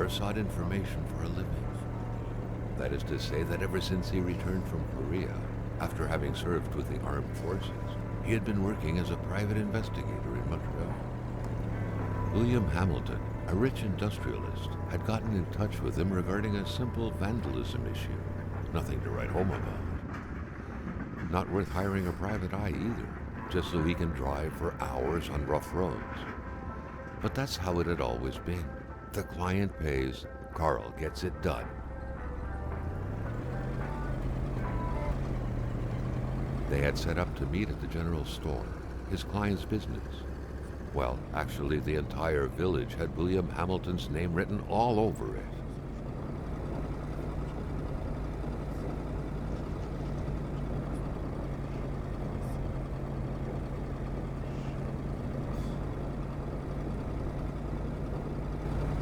Carr sought information for a living. That is to say that ever since he returned from Korea, after having served with the armed forces, he had been working as a private investigator in Montreal. William Hamilton, a rich industrialist, had gotten in touch with him regarding a simple vandalism issue. Nothing to write home about. Not worth hiring a private eye either, just so he can drive for hours on rough roads. But that's how it had always been. The client pays, Carl gets it done. They had set up to meet at the general store, his client's business. Well, actually, the entire village had William Hamilton's name written all over it.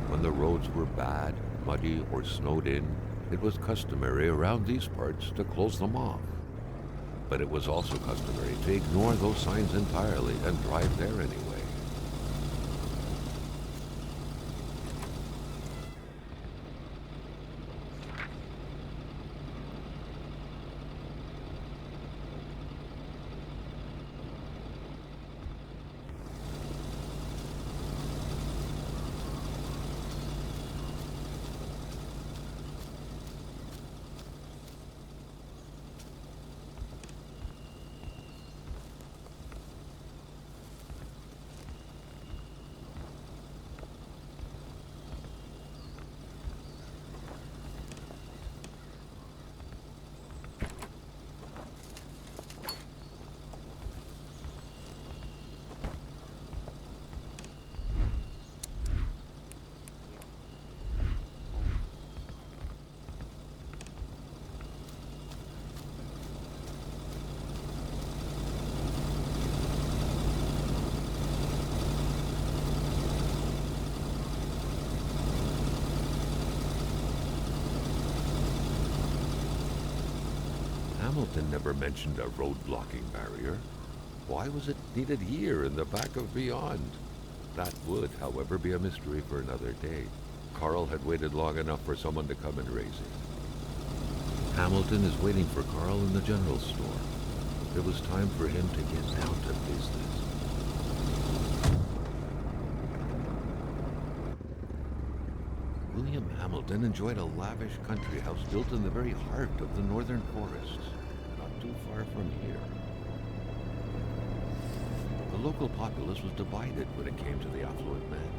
When the roads were bad, muddy, or snowed in, it was customary around these parts to close them off. But it was also customary to ignore those signs entirely and drive there anyway. Hamilton never mentioned a road-blocking barrier. Why was it needed here in the back of Beyond? That would, however, be a mystery for another day. Carl had waited long enough for someone to come and raise it. Hamilton is waiting for Carl in the general store. It was time for him to get down to business. William Hamilton enjoyed a lavish country house built in the very heart of the northern forests, not too far from here. The local populace was divided when it came to the affluent man.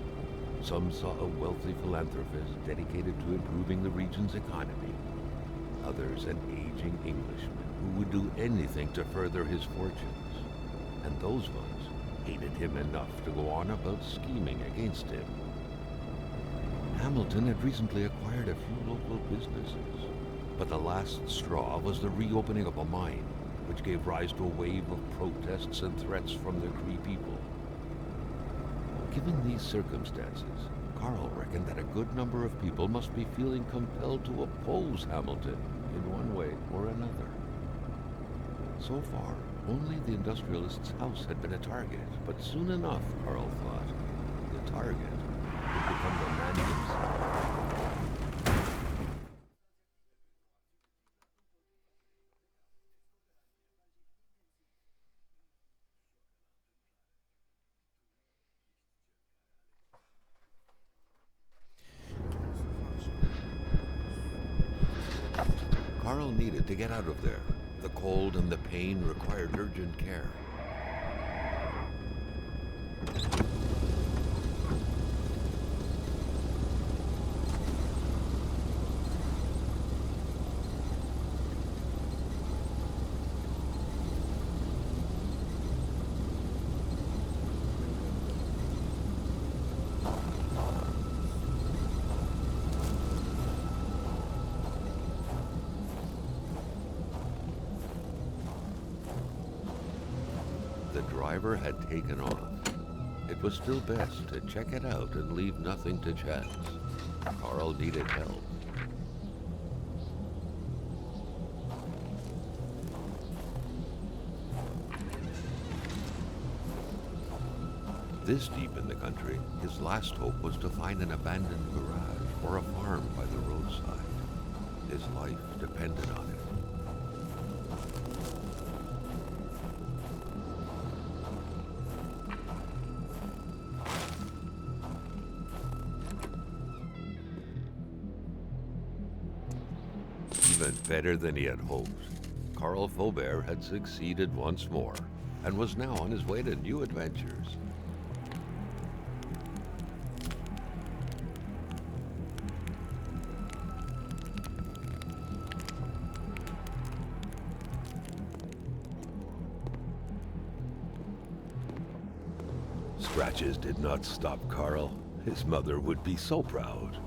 Some saw a wealthy philanthropist dedicated to improving the region's economy. Others an aging Englishman who would do anything to further his fortunes. And those ones hated him enough to go on about scheming against him. Hamilton had recently acquired a few local businesses, but the last straw was the reopening of a mine, which gave rise to a wave of protests and threats from the Cree people. Given these circumstances, Carl reckoned that a good number of people must be feeling compelled to oppose Hamilton in one way or another. So far, only the industrialist's house had been a target, but soon enough, Carl thought, the target would become the man himself. Carl needed to get out of there. The cold and the pain required urgent care. The driver had taken off. It was still best to check it out and leave nothing to chance. Carl needed help. This deep in the country, his last hope was to find an abandoned garage or a farm by the roadside. His life depended on it. Even better than he had hoped, Karl Faubert had succeeded once more and was now on his way to new adventures. Scratches did not stop Karl. His mother would be so proud.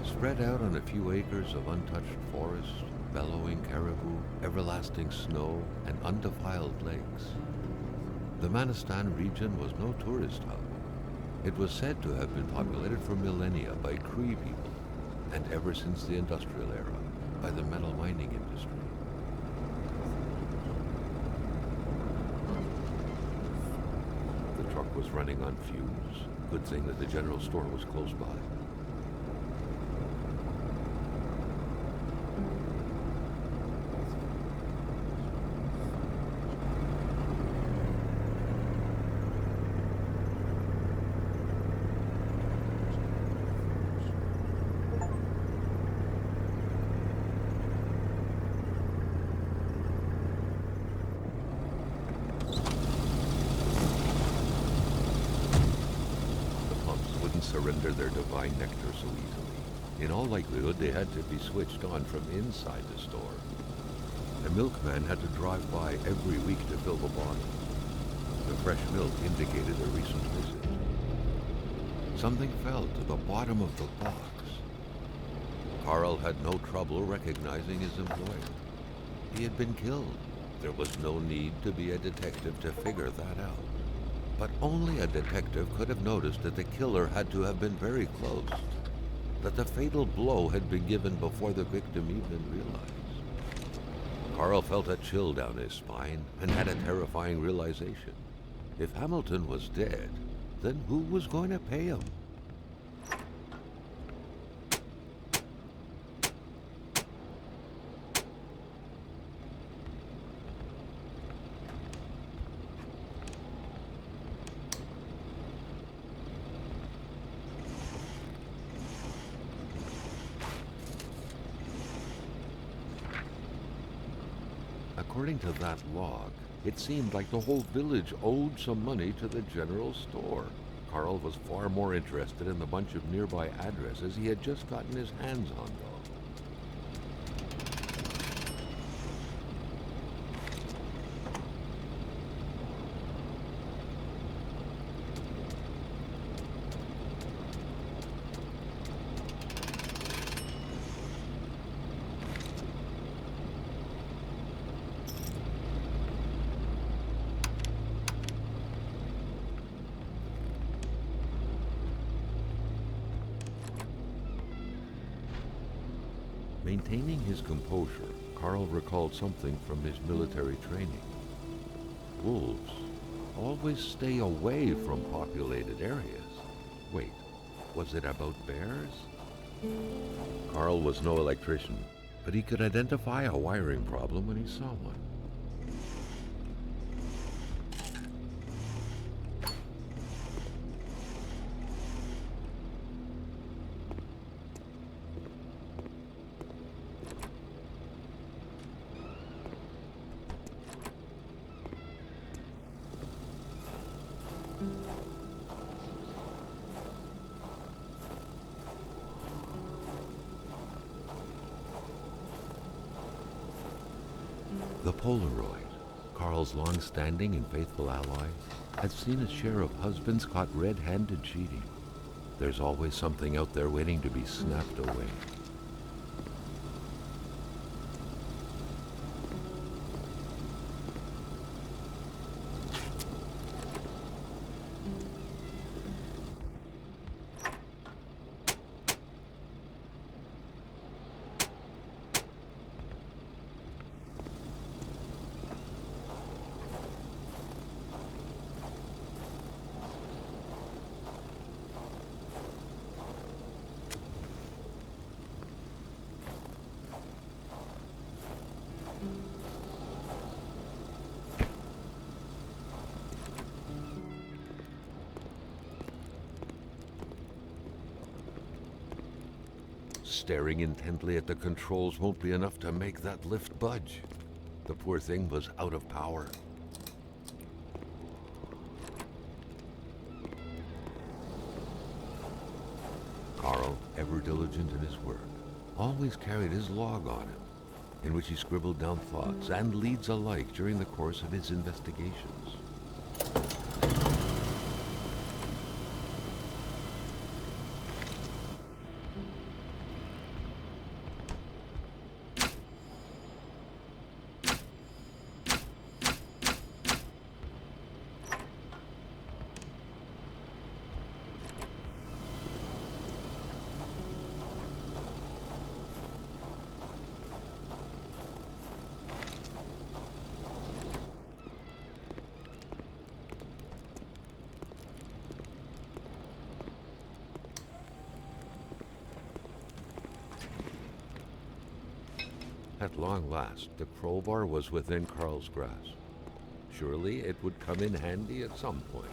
Spread out on a few acres of untouched forest, bellowing caribou, everlasting snow, and undefiled lakes, the Manistan region was no tourist hub. It was said to have been populated for millennia by Cree people, and ever since the industrial era, by the metal mining industry. The truck was running on fumes. Good thing that the general store was close by. Surrender their divine nectar so easily. In all likelihood, they had to be switched on from inside the store. A milkman had to drive by every week to fill the bottle. The fresh milk indicated a recent visit. Something fell to the bottom of the box. Karl had no trouble recognizing his employer. He had been killed. There was no need to be a detective to figure that out. But only a detective could have noticed that the killer had to have been very close, that the fatal blow had been given before the victim even realized. Karl felt a chill down his spine and had a terrifying realization. If Hamilton was dead, then who was going to pay him? According to that log, it seemed like the whole village owed some money to the general store. Karl was far more interested in the bunch of nearby addresses he had just gotten his hands on, though. Maintaining his composure, Carl recalled something from his military training. Wolves always stay away from populated areas. Wait, was it about bears? Carl was no electrician, but he could identify a wiring problem when he saw one. The Polaroid, Carl's long-standing and faithful ally, had seen its share of husbands caught red-handed cheating. There's always something out there waiting to be snapped away. Staring intently at the controls won't be enough to make that lift budge. The poor thing was out of power. Carl, ever diligent in his work, always carried his log on him, in which he scribbled down thoughts and leads alike during the course of his investigations. At long last, the crowbar was within Carl's grasp. Surely it would come in handy at some point.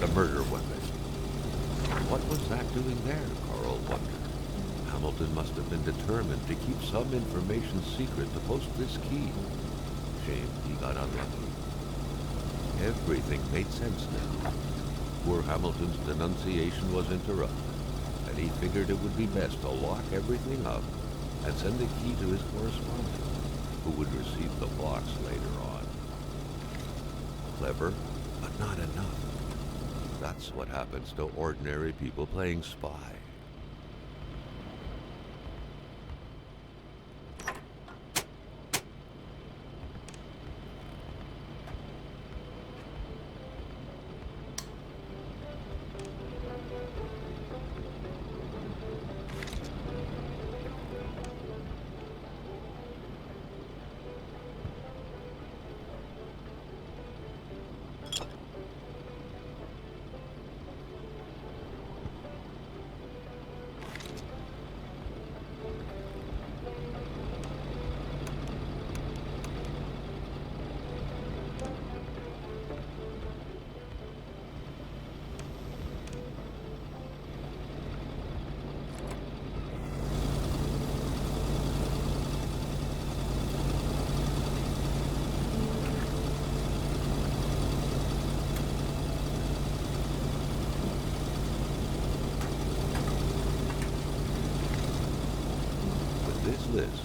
The murder weapon. What was that doing there, Carl wondered. Hamilton must have been determined to keep some information secret to post this key. Shame he got unlucky. Everything made sense now. Poor Hamilton's denunciation was interrupted, and he figured it would be best to lock everything up and send the key to his correspondent, who would receive the box later on. Clever, but not enough. That's what happens to ordinary people playing spy. This list,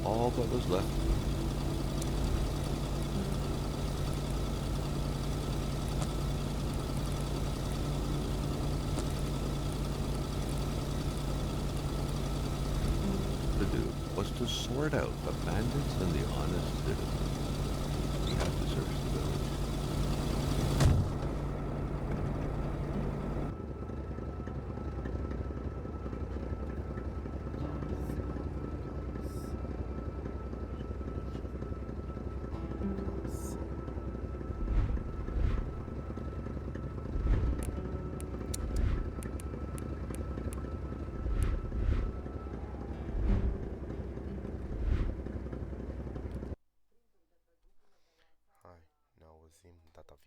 all that was left to do was to sort out the bandits and the honest citizens. He had to search the village.